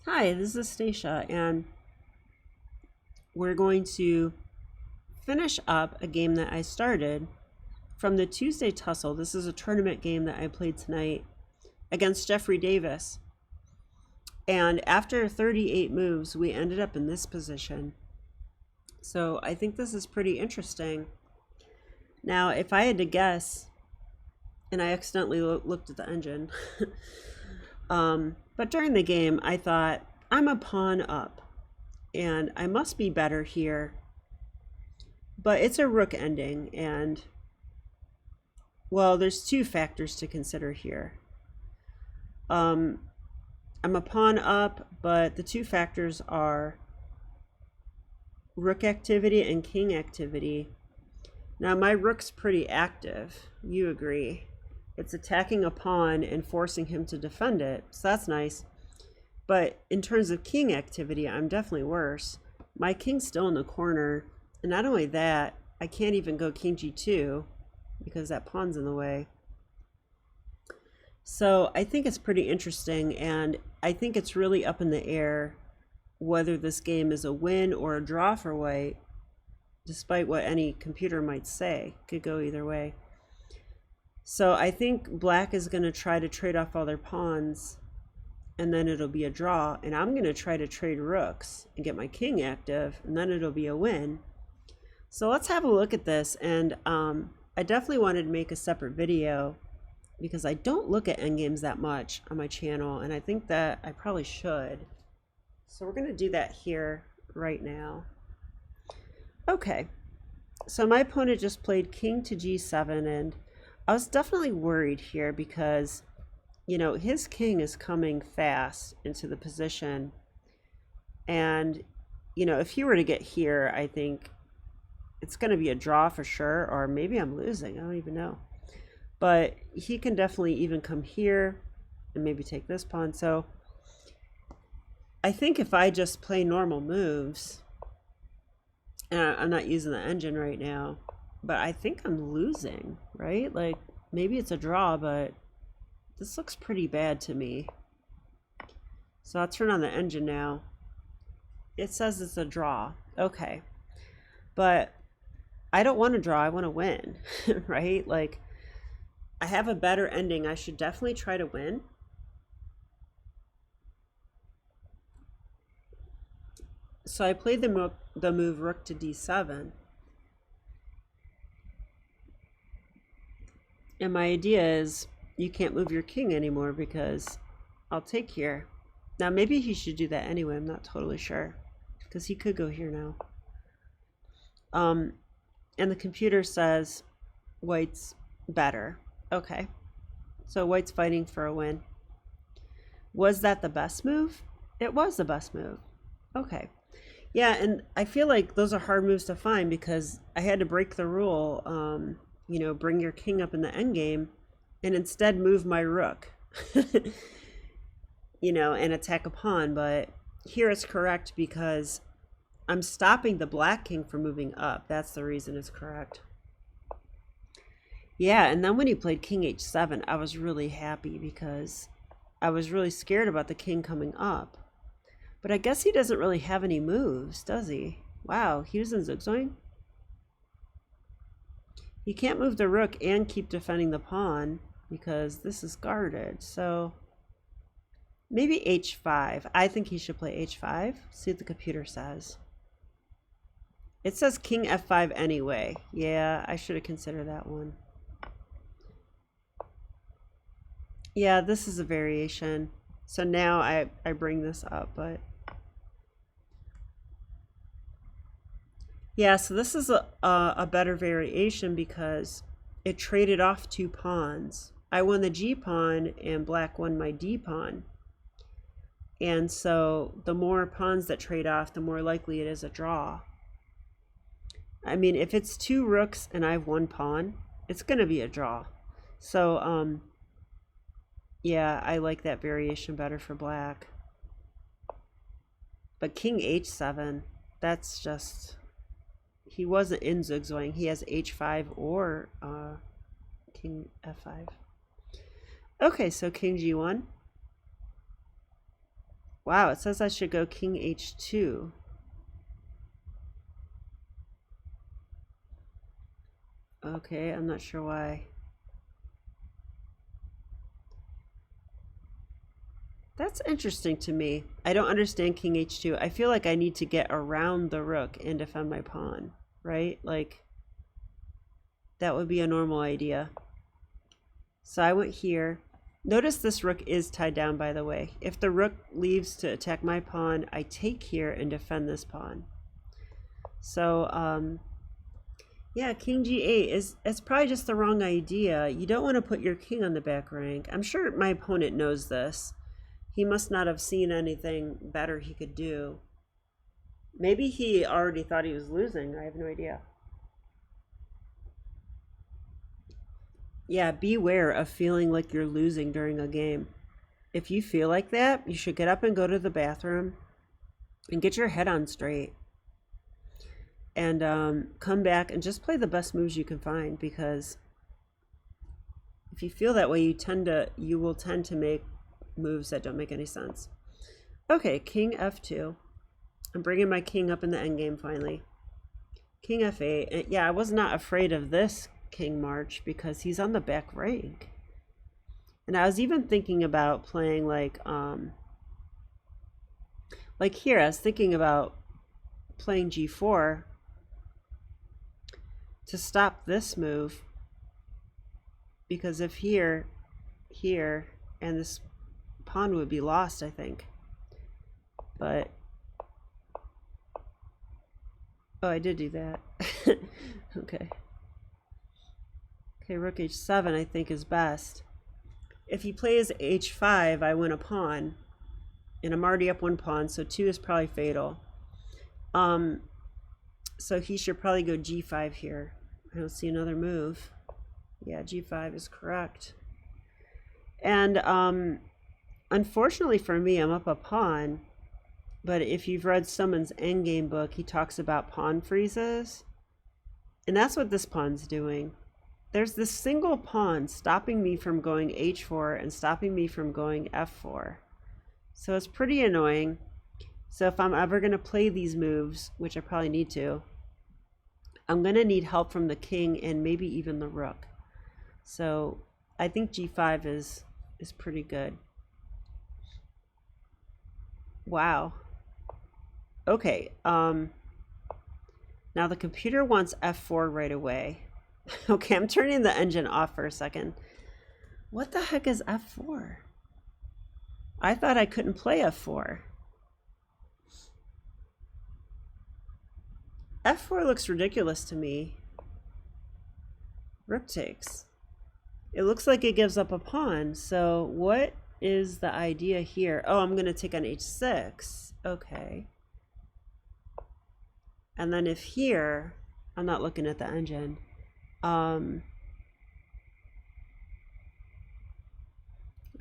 Hi, this is Stacia, and we're going to finish up a game that I started from the Tuesday Tussle. This is a tournament game that I played tonight against Jeffrey Davis. And after 38 moves, we ended up in this position. So I think this is pretty interesting. Now, if I had to guess, and I accidentally looked at the engine, but during the game, I thought, I'm a pawn up, and I must be better here. But it's a rook ending, and, well, there's two factors to consider here. I'm a pawn up, but the two factors are rook activity and king activity. Now, my rook's pretty active. You agree. It's attacking a pawn and forcing him to defend it, so that's nice. But in terms of king activity, I'm definitely worse. My king's still in the corner, and not only that, I can't even go king g2 because that pawn's in the way. So I think it's pretty interesting, and I think it's really up in the air whether this game is a win or a draw for white, despite what any computer might say. Could go either way. So I think black is going to try to trade off all their pawns, and then it'll be a draw, and I'm going to try to trade rooks and get my king active, and then it'll be a win. So let's have a look at this, and I definitely wanted to make a separate video because I don't look at endgames that much on my channel, and I think that I probably should. So we're going to do that here right now. Okay, so my opponent just played king to g7, and I was definitely worried here because, you know, his king is coming fast into the position, and, you know, if he were to get here, I think it's going to be a draw for sure, or maybe I'm losing. I don't even know. But he can definitely even come here and maybe take this pawn. So I think if I just play normal moves, and I'm not using the engine right now, but I think I'm losing, right? Like, maybe it's a draw, but this looks pretty bad to me. So I'll turn on the engine now. It says it's a draw. Okay. But I don't want to draw. I want to win, right? Like, I have a better ending. I should definitely try to win. So I played the move rook to d7. And my idea is you can't move your king anymore because I'll take here. Now maybe he should do that anyway. I'm not totally sure because he could go here now. And the computer says white's better. Okay. So white's fighting for a win. Was that the best move? It was the best move. Okay. Yeah, and I feel like those are hard moves to find because I had to break the rule, you know, bring your king up in the endgame and instead move my rook, you know, and attack a pawn. But here it's correct because I'm stopping the black king from moving up. That's the reason it's correct. Yeah, and then when he played king h7, I was really happy because I was really scared about the king coming up. But I guess he doesn't really have any moves, does he? Wow, he was in zigzag. He can't move the rook and keep defending the pawn because this is guarded. So maybe h5. I think he should play h5. See what the computer says. It says king f5 anyway. Yeah, I should have considered that one. Yeah, this is a variation. So now I bring this up, but yeah, so this is a better variation because it traded off two pawns. I won the g pawn and black won my d pawn. And so the more pawns that trade off, the more likely it is a draw. I mean, if it's two rooks and I have one pawn, it's going to be a draw. So, yeah, I like that variation better for black. But king h7, that's just... He wasn't in zigzag. He has h5 or king f5. Okay, so king g1. Wow, it says I should go king h2. Okay, I'm not sure why. That's interesting to me. I don't understand king h2. I feel like I need to get around the rook and defend my pawn, right? Like, that would be a normal idea. So I went here. Notice this rook is tied down, by the way. If the rook leaves to attack my pawn, I take here and defend this pawn. So, yeah, king g8 it's probably just the wrong idea. You don't want to put your king on the back rank. I'm sure my opponent knows this. He must not have seen anything better he could do. Maybe he already thought he was losing. I have no idea. Yeah, beware of feeling like you're losing during a game. If you feel like that, you should get up and go to the bathroom and get your head on straight. And come back and just play the best moves you can find, because if you feel that way, you will tend to make moves that don't make any sense. Okay, king f2. I'm bringing my king up in the endgame finally. King f8. And yeah, I was not afraid of this king march because he's on the back rank. And I was even thinking about playing like here, I was thinking about playing g4 to stop this move, because if here, and this pawn would be lost, I think. But oh, I did do that. Okay, rook h7 I think is best. If he plays h5, I win a pawn, and I'm already up one pawn, so 2 is probably fatal. So he should probably go g5 here. I don't see another move. Yeah, g5 is correct. And unfortunately for me, I'm up a pawn. But if you've read someone's endgame book, he talks about pawn freezes. And that's what this pawn's doing. There's this single pawn stopping me from going h4 and stopping me from going f4. So it's pretty annoying. So if I'm ever going to play these moves, which I probably need to, I'm going to need help from the king and maybe even the rook. So I think g5 is pretty good. Wow. Okay. Now the computer wants f4 right away. Okay, I'm turning the engine off for a second. What the heck is f4? I thought I couldn't play f4. f4 looks ridiculous to me. Rook takes. It looks like it gives up a pawn. So what is the idea here? Oh, I'm going to take on h6. Okay. And then if here, I'm not looking at the engine.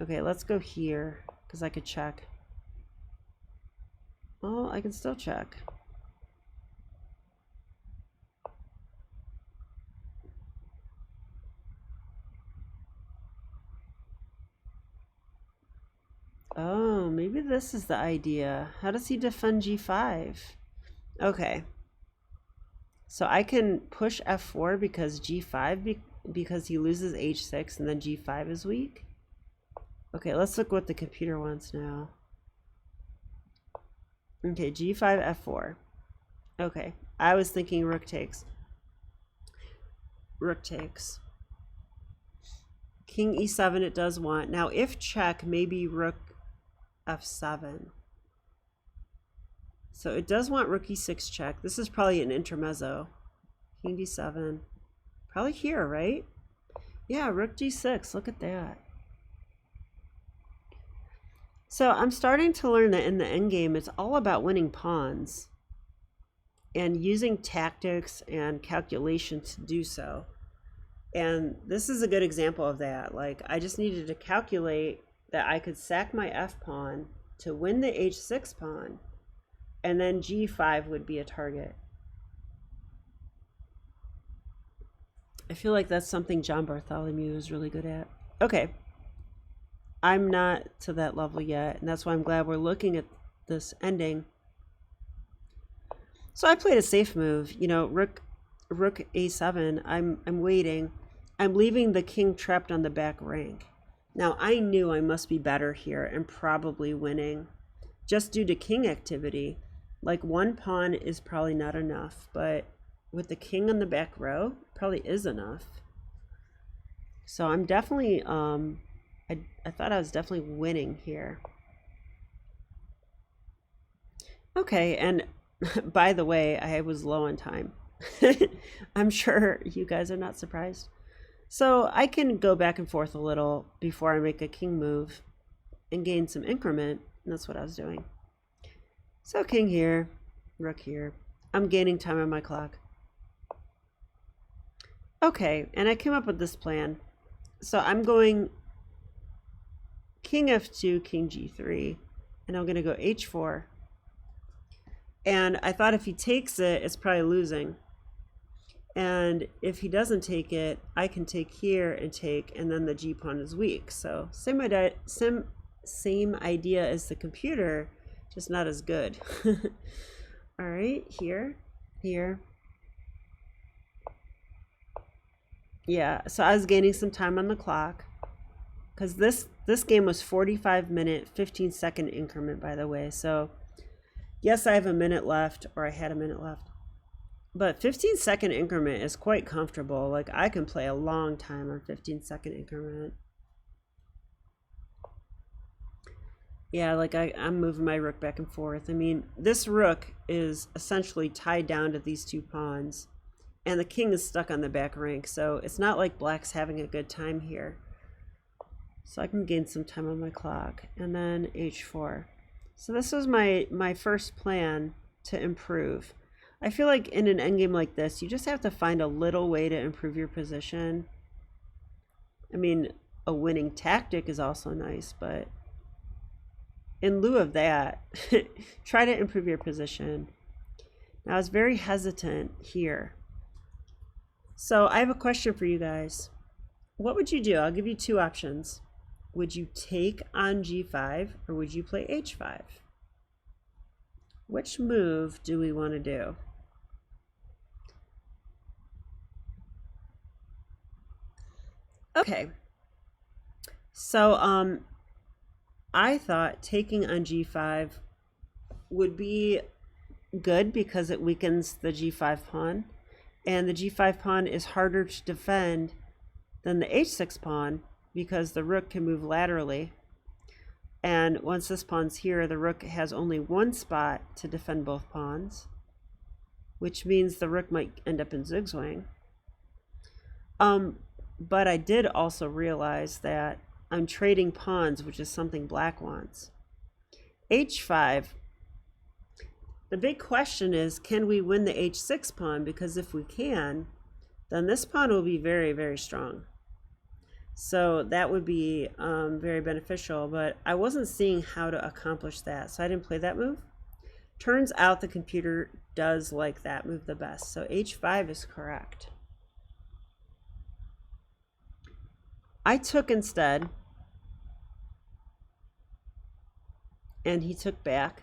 Okay, let's go here because I could check. Oh, I can still check. Oh, maybe this is the idea. How does he defend g5? Okay. So I can push f4 because g5 because he loses h6 and then g5 is weak. Okay, let's look what the computer wants now. Okay, g5 f4. Okay, I was thinking rook takes. Rook takes. King e7 it does want. Now if check, maybe rook f7. So it does want rook e6 check. This is probably an intermezzo. King d7. Probably here, right? Yeah, rook g6. Look at that. So I'm starting to learn that in the endgame, it's all about winning pawns and using tactics and calculation to do so. And this is a good example of that. Like, I just needed to calculate that I could sack my f pawn to win the h6 pawn, and then g5 would be a target. I feel like that's something John Bartholomew is really good at. Okay. I'm not to that level yet, and that's why I'm glad we're looking at this ending. So I played a safe move, you know, rook a7. I'm waiting. I'm leaving the king trapped on the back rank. Now I knew I must be better here and probably winning just due to king activity. Like one pawn is probably not enough, but with the king on the back row, probably is enough. So I'm definitely, I thought I was definitely winning here. Okay, and by the way, I was low on time. I'm sure you guys are not surprised. So I can go back and forth a little before I make a king move and gain some increment, and that's what I was doing. So king here, rook here. I'm gaining time on my clock. Okay, and I came up with this plan. So I'm going king f2, king g3, and I'm going to go h4. And I thought if he takes it, it's probably losing. And if he doesn't take it, I can take here and take, and then the g pawn is weak. So same idea as the computer, just not as good. All right, here. Yeah, so I was gaining some time on the clock because this game was 45-minute, 15-second increment, by the way. So yes, I have a minute left, or I had a minute left. But 15-second increment is quite comfortable. Like I can play a long time on 15-second increment. Yeah, like I'm moving my rook back and forth. I mean, this rook is essentially tied down to these two pawns, and the king is stuck on the back rank, so it's not like black's having a good time here. So I can gain some time on my clock, and then h4. So this was my first plan to improve. I feel like in an endgame like this, you just have to find a little way to improve your position. I mean, a winning tactic is also nice, but in lieu of that, try to improve your position. Now, I was very hesitant here. So I have a question for you guys. What would you do? I'll give you two options. Would you take on g5 or would you play h5? Which move do we want to do? Okay. So I thought taking on g5 would be good because it weakens the g5 pawn, and the g5 pawn is harder to defend than the h6 pawn because the rook can move laterally, and once this pawn's here, the rook has only one spot to defend both pawns, which means the rook might end up in zigzag. But I did also realize that I'm trading pawns, which is something black wants. h5. The big question is, can we win the h6 pawn? Because if we can, then this pawn will be very, very strong. So that would be very beneficial, but I wasn't seeing how to accomplish that, so I didn't play that move. Turns out the computer does like that move the best, so h5 is correct. I took instead, and he took back.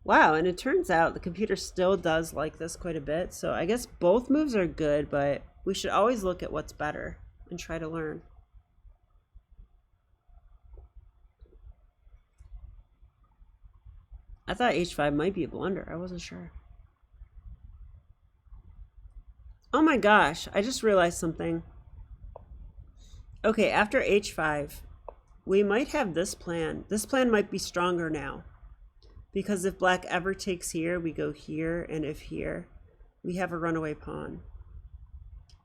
Wow, and it turns out the computer still does like this quite a bit, so I guess both moves are good, but we should always look at what's better and try to learn. I thought h5 might be a blunder. I wasn't sure. Oh my gosh, I just realized something. Okay, after h5, we might have this plan. This plan might be stronger now, because if black ever takes here, we go here, and if here, we have a runaway pawn.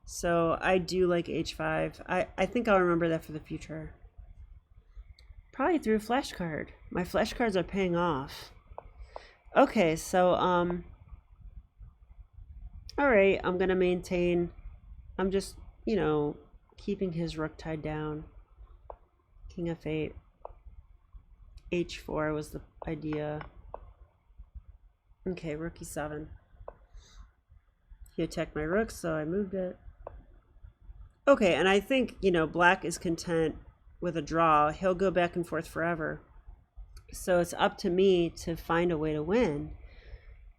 So I do like h5. I think I'll remember that for the future. Probably through a flashcard. My flashcards are paying off. Okay, so all right, I'm gonna maintain. I'm just, you know, keeping his rook tied down. King f8. h4 was the idea. Okay, rook e7. He attacked my rook, so I moved it. Okay, and I think, you know, black is content with a draw. He'll go back and forth forever. So it's up to me to find a way to win.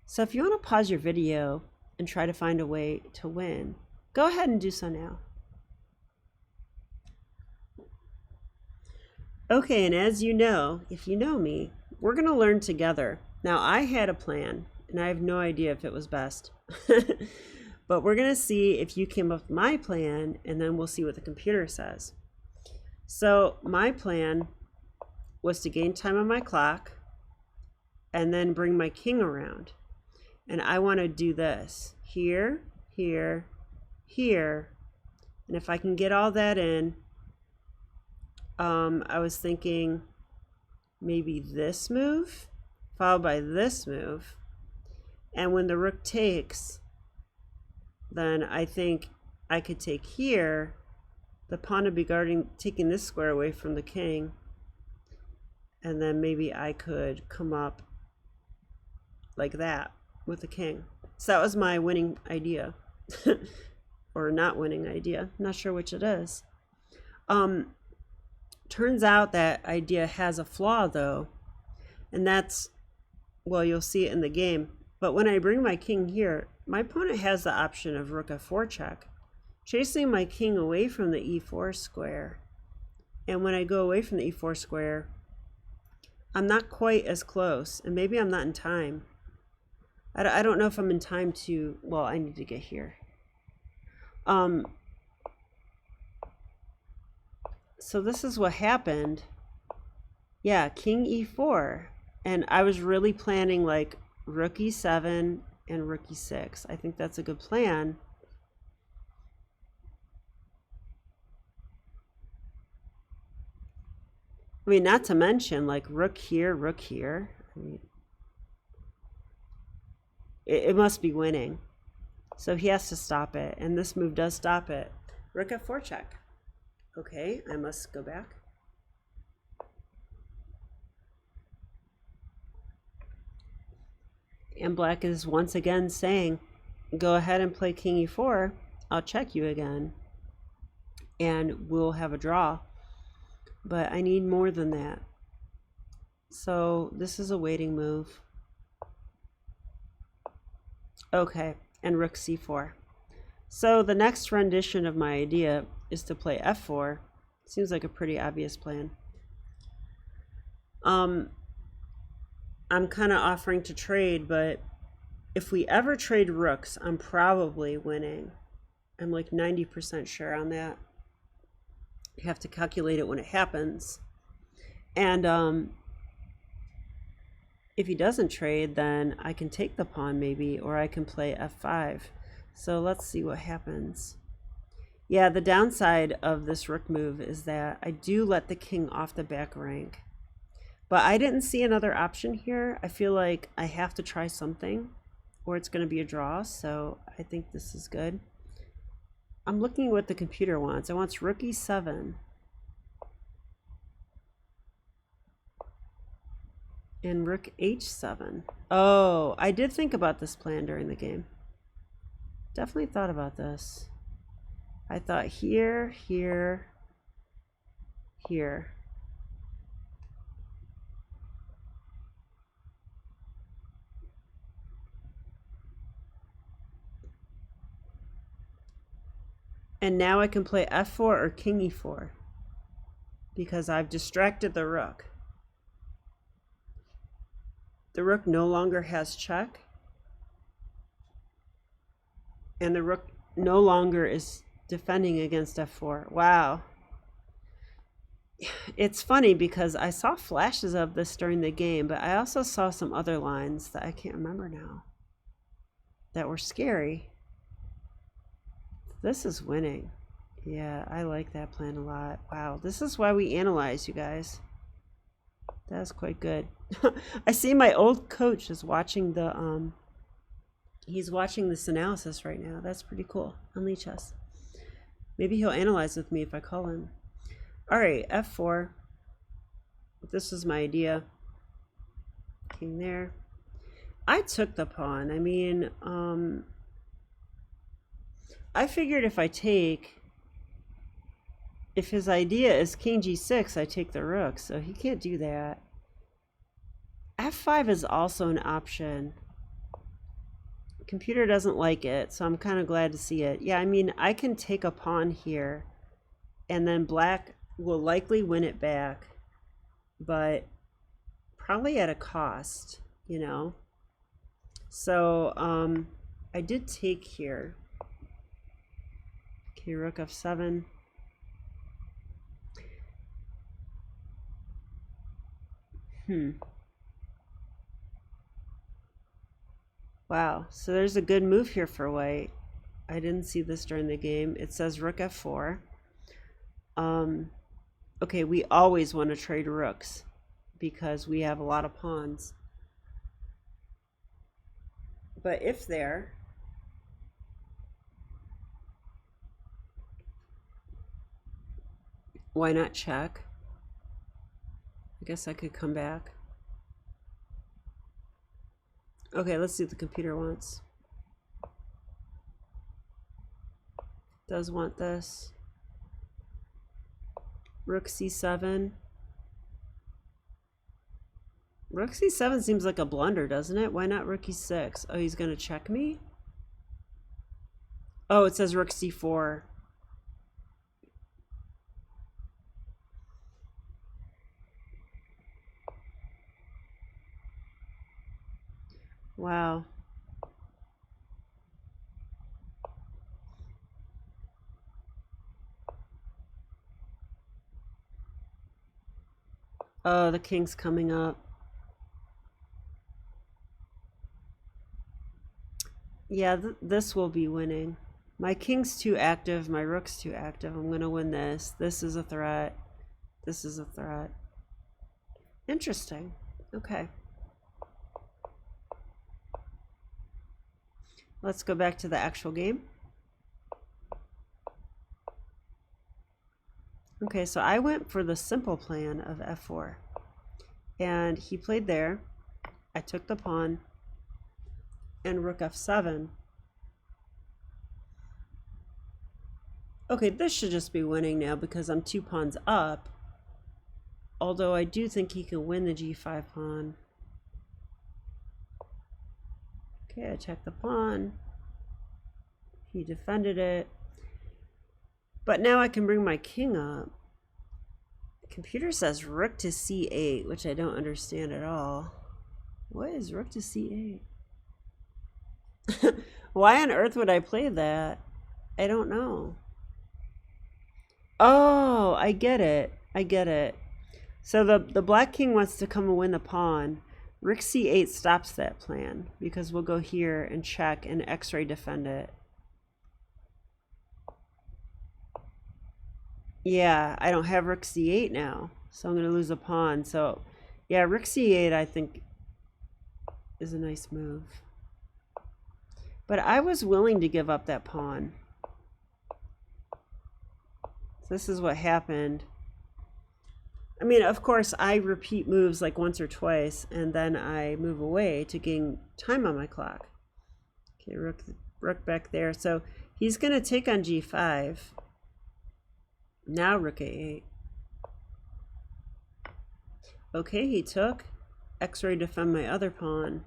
So if you want to pause your video and try to find a way to win, go ahead and do so now. Okay, and as you know, if you know me, we're going to learn together. Now, I had a plan, and I have no idea if it was best. But we're going to see if you came up with my plan, and then we'll see what the computer says. So my plan was to gain time on my clock and then bring my king around. And I want to do this here, here, here. And if I can get all that in, I was thinking maybe this move followed by this move. And when the rook takes, then I think I could take here. The pawn would be taking this square away from the king. And then maybe I could come up like that with the king. So that was my winning idea. Or not winning idea. Not sure which it is. Turns out that idea has a flaw though. And that's, well, you'll see it in the game. But when I bring my king here, my opponent has the option of rook f4 check, chasing my king away from the e4 square. And when I go away from the e4 square, I'm not quite as close, and maybe I'm not in time. I don't know if I'm in time to, well, I need to get here. So this is what happened. Yeah, king e4. And I was really planning like rook e7 and rook e6. I think that's a good plan. I mean, not to mention like rook here, rook here. I mean, it must be winning. So he has to stop it. And this move does stop it. Rook f4 check. Okay, I must go back. And black is once again saying, go ahead and play king e4. I'll check you again. And we'll have a draw. But I need more than that. So this is a waiting move. Okay, and rook c4. So the next rendition of my idea is to play f4. Seems like a pretty obvious plan. I'm kind of offering to trade, but if we ever trade rooks, I'm probably winning. I'm like 90% sure on that. You have to calculate it when it happens. And if he doesn't trade, then I can take the pawn maybe, or I can play f5. So let's see what happens. Yeah, the downside of this rook move is that I do let the king off the back rank. But I didn't see another option here. I feel like I have to try something or it's going to be a draw. So I think this is good. I'm looking at what the computer wants. It wants rook e7. And rook h7. Oh, I did think about this plan during the game. Definitely thought about this. I thought here, here, here. And now I can play f4 or king e4 because I've distracted the rook. The rook no longer has check. And the rook no longer is defending against f4. Wow. It's funny because I saw flashes of this during the game, but I also saw some other lines that I can't remember now that were scary. This is winning. Yeah, I like that plan a lot. Wow, this is why we analyze, you guys. That's quite good. I see my old coach is watching the he's watching this analysis right now. That's pretty cool on Lee Chess. Maybe he'll analyze with me if I call him. All right, f4. This is my idea. King there. I took the pawn. I mean, I figured if I take, if his idea is king g6, I take the rook, so he can't do that. f5 is also an option. Computer doesn't like it, so I'm kind of glad to see it. Yeah, I mean, I can take a pawn here, and then black will likely win it back, but probably at a cost, you know? So, I did take here. Okay, rook f7. Wow, so there's a good move here for white. I didn't see this during the game. It says rook f4. Okay, we always want to trade rooks because we have a lot of pawns. But if there, why not check? I guess I could come back. Okay, let's see what the computer wants. Does want this. Rook c7. Rook c7 seems like a blunder, doesn't it? Why not rook e6? Oh, he's going to check me? Oh, it says rook c4. Wow. Oh, the king's coming up. Yeah, this will be winning. My king's too active, my rook's too active. I'm going to win this. This is a threat. This is a threat. Interesting. Okay. Let's go back to the actual game. Okay, so I went for the simple plan of f4. And he played there. I took the pawn. And rook f7. Okay, this should just be winning now because I'm 2 pawns up. Although I do think he can win the g5 pawn. Okay, I checked the pawn. He defended it. But now I can bring my king up. The computer says rook to c8, which I don't understand at all. What is rook to c8? Why on earth would I play that? I don't know. Oh, I get it. I get it. So the black king wants to come and win the pawn. Rook c8 stops that plan because we'll go here and check and x-ray defend it. Yeah, I don't have rook c8 now, so I'm going to lose a pawn. So yeah, rook c8 I think is a nice move. But I was willing to give up that pawn. So this is what happened. I mean, of course, I repeat moves like once or twice, and then I move away to gain time on my clock. Okay, rook back there. So he's going to take on g5. Now rook a8. Okay, he took. X-ray defend my other pawn.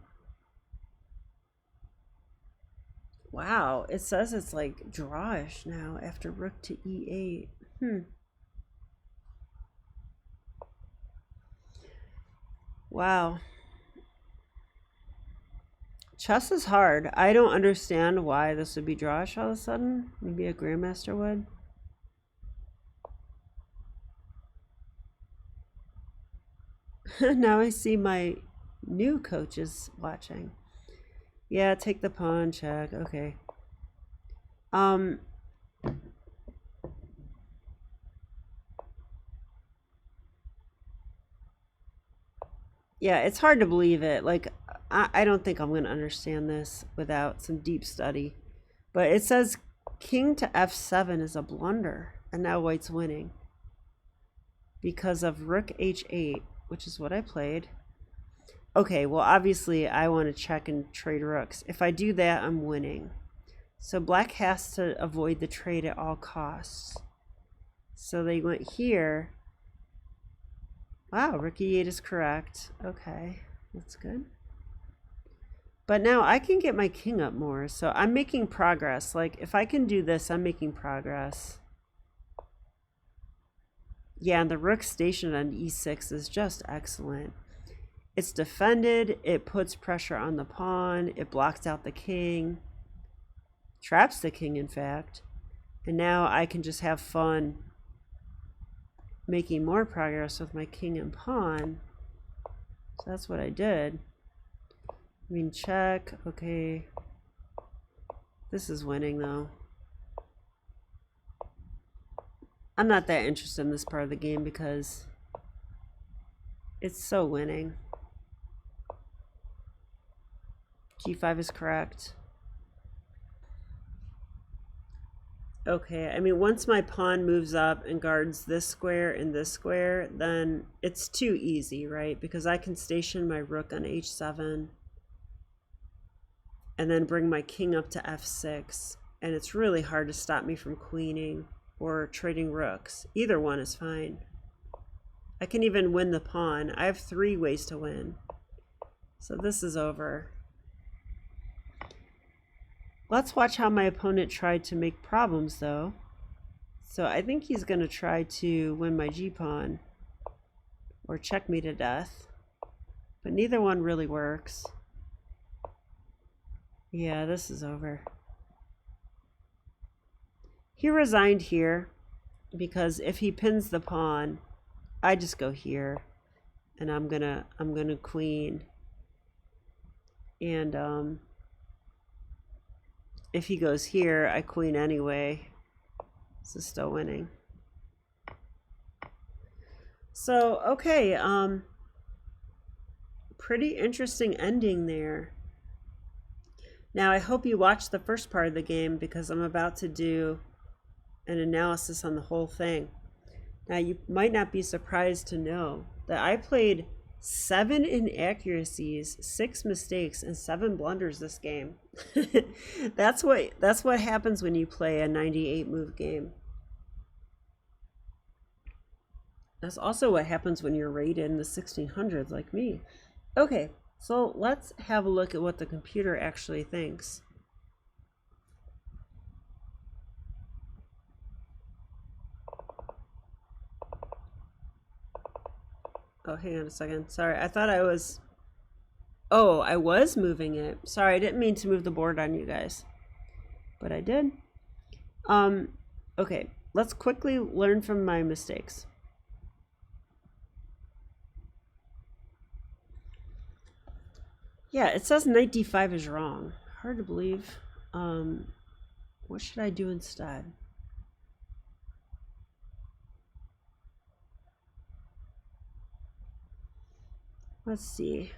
Wow, it says it's like drawish now after rook to e8. Wow. Chess is hard. I don't understand why this would be drawish all of a sudden. Maybe a grandmaster would. Now I see my new coaches watching. Yeah, take the pawn, check. Okay. Yeah, it's hard to believe it. Like, I don't think I'm going to understand this without some deep study. But it says king to f7 is a blunder, and now white's winning because of rook h8, which is what I played. Okay, well, obviously, I want to check and trade rooks. If I do that, I'm winning. So black has to avoid the trade at all costs. So they went here. Wow, rook e8 is correct. Okay, that's good. But now I can get my king up more, so I'm making progress. Like, if I can do this, I'm making progress. Yeah, and the rook stationed on e6 is just excellent. It's defended, it puts pressure on the pawn, it blocks out the king, traps the king, in fact. And now I can just have fun making more progress with my king and pawn. So that's what I did. I mean, check. Okay. This is winning, though. I'm not that interested in this part of the game because it's so winning. G5 is correct. Okay, I mean, once my pawn moves up and guards this square and this square, then it's too easy, right? Because I can station my rook on h7 and then bring my king up to f6, and it's really hard to stop me from queening or trading rooks. Either one is fine. I can even win the pawn. I have 3 ways to win. So this is over. Let's watch how my opponent tried to make problems, though. So I think he's going to try to win my g-pawn or check me to death, but neither one really works. Yeah, this is over. He resigned here because if he pins the pawn, I just go here, and I'm gonna queen, and if he goes here, I queen anyway. So still winning. So okay, pretty interesting ending there. Now I hope you watched the first part of the game because I'm about to do an analysis on the whole thing. Now you might not be surprised to know that I played 7 inaccuracies, 6 mistakes, and 7 blunders this game. That's what happens when you play a 98 move game. That's also what happens when you're rated in the 1600s like me. Okay, so let's have a look at what the computer actually thinks. Oh, hang on a second. Sorry, I thought I was... Oh, I was moving it. Sorry, I didn't mean to move the board on you guys. But I did. Okay, let's quickly learn from my mistakes. Yeah, it says knight d5 is wrong. Hard to believe. What should I do instead? Let's see.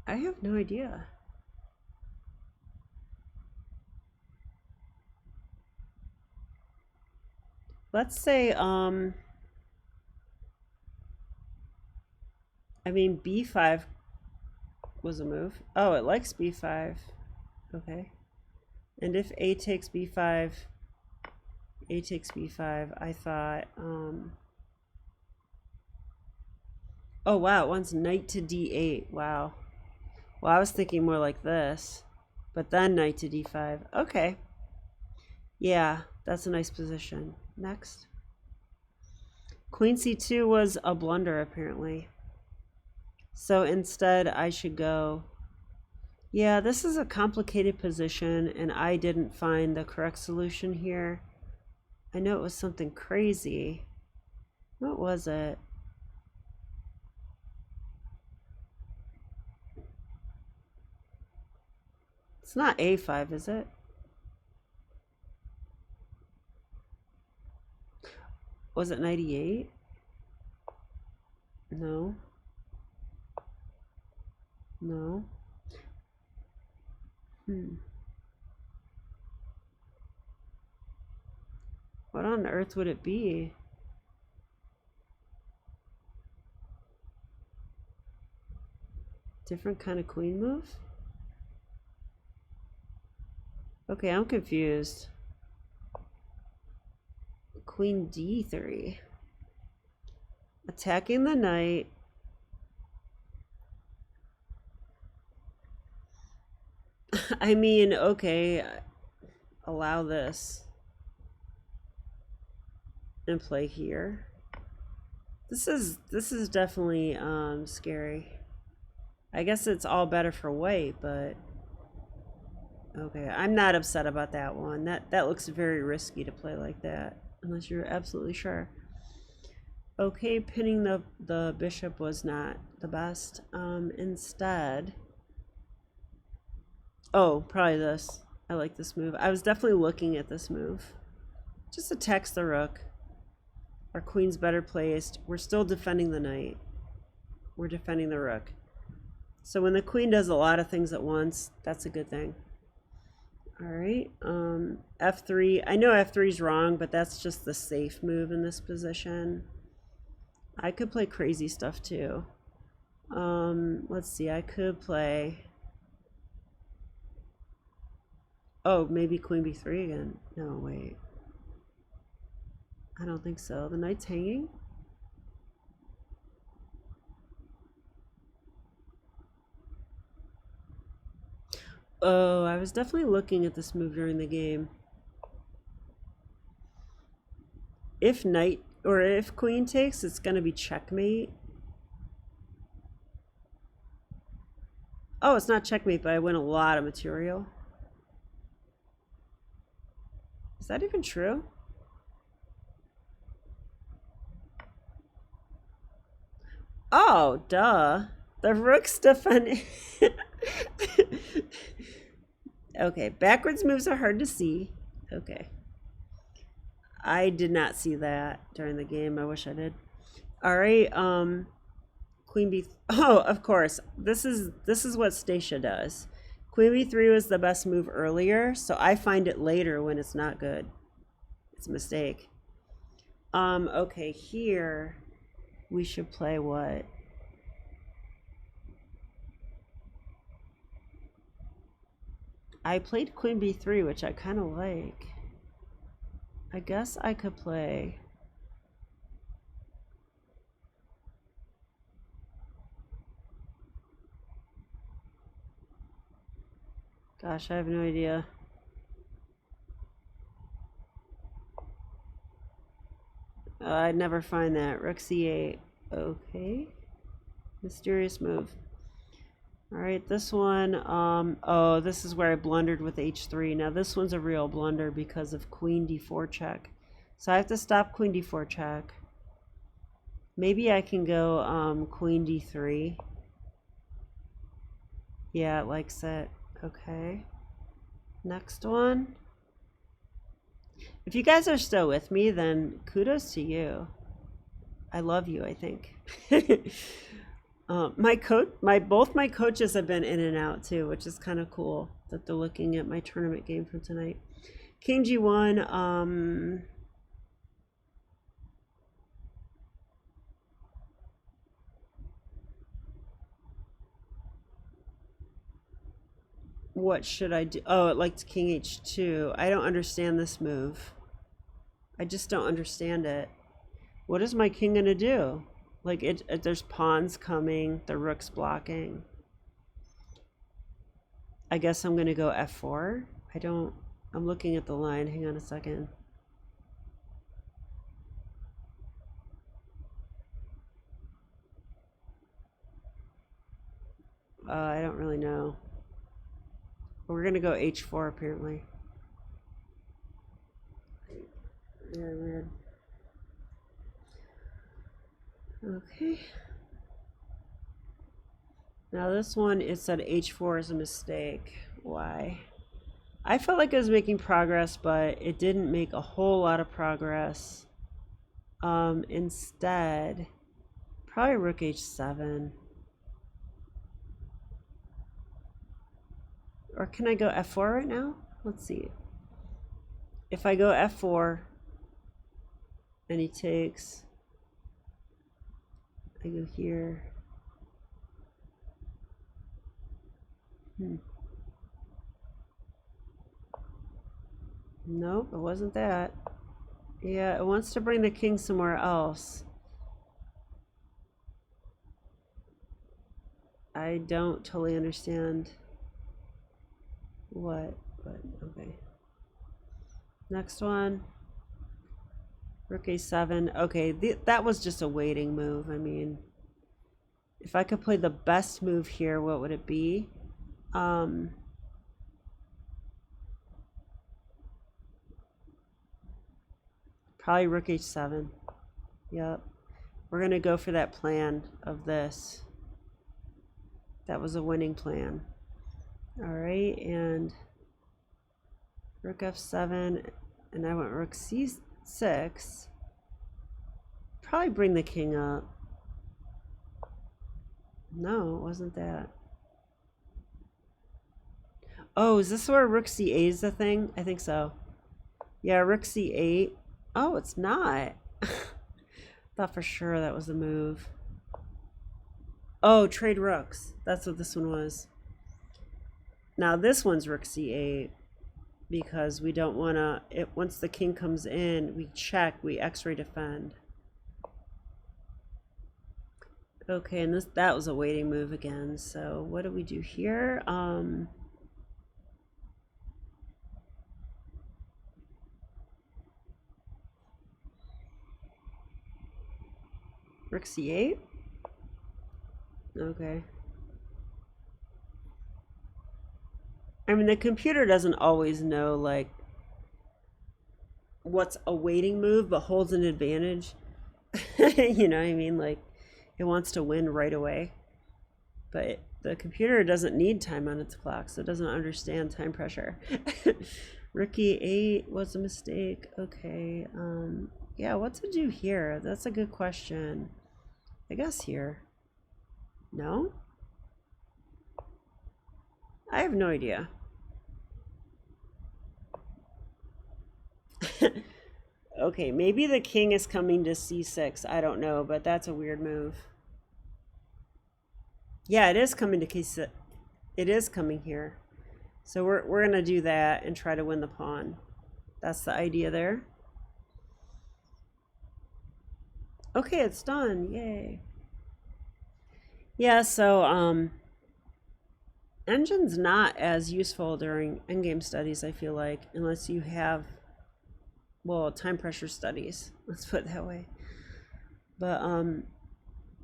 I have no idea. Let's say, I mean, b5 was a move. Oh, it likes b5. Okay. And if a takes b5, a takes b5, I thought, oh wow, it wants knight to d8. Wow. Well, I was thinking more like this, but then knight to d5. Okay. Yeah, that's a nice position. Next. Queen c2 was a blunder, apparently. So instead, I should go... Yeah, this is a complicated position, and I didn't find the correct solution here. I know it was something crazy. What was it? It's not a5, is it? Was it 98? No. No. What on earth would it be? Different kind of queen move? Okay, I'm confused. Queen d3. Attacking the knight. I mean, okay, allow this and play here. This is definitely scary. I guess it's all better for white, but okay, I'm not upset about that one. That looks very risky to play like that, unless you're absolutely sure. Okay, pinning the bishop was not the best. Instead, oh, probably this. I like this move. I was definitely looking at this move. Just attacks the rook. Our queen's better placed. We're still defending the knight. We're defending the rook. So when the queen does a lot of things at once, that's a good thing. All right, f3. I know f3 is wrong, but that's just the safe move in this position. I could play crazy stuff too. Let's see, I could play... Oh, maybe queen b3 again. No, wait. I don't think so. The knight's hanging? Oh, I was definitely looking at this move during the game. If knight or if queen takes, it's going to be checkmate. Oh, it's not checkmate, but I win a lot of material. Is that even true? Oh, duh. The rook's defending. Okay, backwards moves are hard to see. Okay. I did not see that during the game. I wish I did. All right, queen b. Oh, of course. This is what Stacia does. Queen b3 was the best move earlier, so I find it later when it's not good. It's a mistake. Okay, here we should play what? I played queen b3, which I kind of like. I guess I could play... Gosh, I have no idea. I'd never find that. Rook c8. Okay. Mysterious move. All right, this one, oh, this is where I blundered with h3. Now this one's a real blunder because of queen d4 check. So I have to stop queen d4 check. Maybe I can go queen d3. Yeah, it likes it. Okay. Next one. If you guys are still with me, then kudos to you. I love you, I think. Both my coaches have been in and out too, which is kind of cool that they're looking at my tournament game from tonight. King g1. What should I do? Oh, it liked king h2. I don't understand this move. I just don't understand it. What is my king gonna do? Like there's pawns coming, the rook's blocking. I guess I'm gonna go f4. I'm looking at the line. Hang on a second. I don't really know. We're gonna go h4 apparently. Very weird. Okay. Now this one, it said h4 is a mistake. Why? I felt like I was making progress, but it didn't make a whole lot of progress. Instead, probably rook h7. Or can I go f4 right now? Let's see. If I go f4 and he takes, I go here. Nope, it wasn't that. Yeah, it wants to bring the king somewhere else. I don't totally understand what, but okay. Next one. Rook a7. Okay, that was just a waiting move. I mean, if I could play the best move here, what would it be? Probably rook h7. Yep. We're going to go for that plan of this. That was a winning plan. All right, and rook f7, and I went rook c6. Probably bring the king up. No, it wasn't that. Oh, is this where rook c8 is the thing? I think so. Yeah, rook c8. Oh, it's not. Thought for sure that was the move. Oh, trade rooks. That's what this one was. Now this one's rook c8 because we don't want to. Once the king comes in, we check. We X-ray defend. Okay, and that was a waiting move again. So what do we do here? Rook c8. Okay. I mean, the computer doesn't always know like what's a waiting move, but holds an advantage. You know what I mean? Like it wants to win right away, but the computer doesn't need time on its clock, so it doesn't understand time pressure. Rook e8 was a mistake. Okay. Yeah, what to do here? That's a good question. I guess here. No? I have no idea. Okay, maybe the king is coming to c6. I don't know, but that's a weird move. Yeah, it is coming to k6. It is coming here. So we're going to do that and try to win the pawn. That's the idea there. Okay, it's done. Yay. Yeah, so Engine's not as useful during endgame studies, I feel like, unless you have, well, time pressure studies. Let's put it that way. But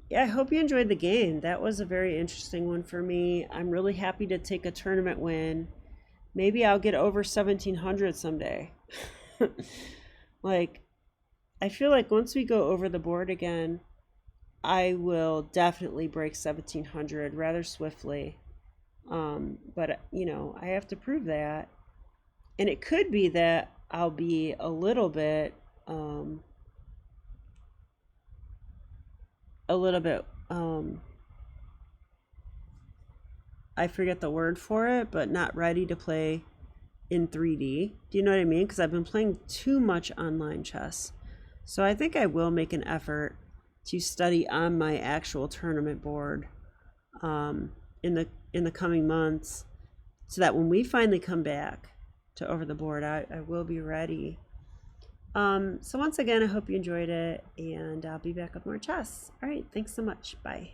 yeah, I hope you enjoyed the game. That was a very interesting one for me. I'm really happy to take a tournament win. Maybe I'll get over 1700 someday. Like, I feel like once we go over the board again, I will definitely break 1700 rather swiftly. But, you know, I have to prove that. And it could be that I'll be a little bit, I forget the word for it, but not ready to play in 3D. Do you know what I mean? Because I've been playing too much online chess. So I think I will make an effort to study on my actual tournament board in the coming months, so that when we finally come back to over the board, I will be ready. So once again, I hope you enjoyed it, and I'll be back with more chess. All right, thanks so much. Bye.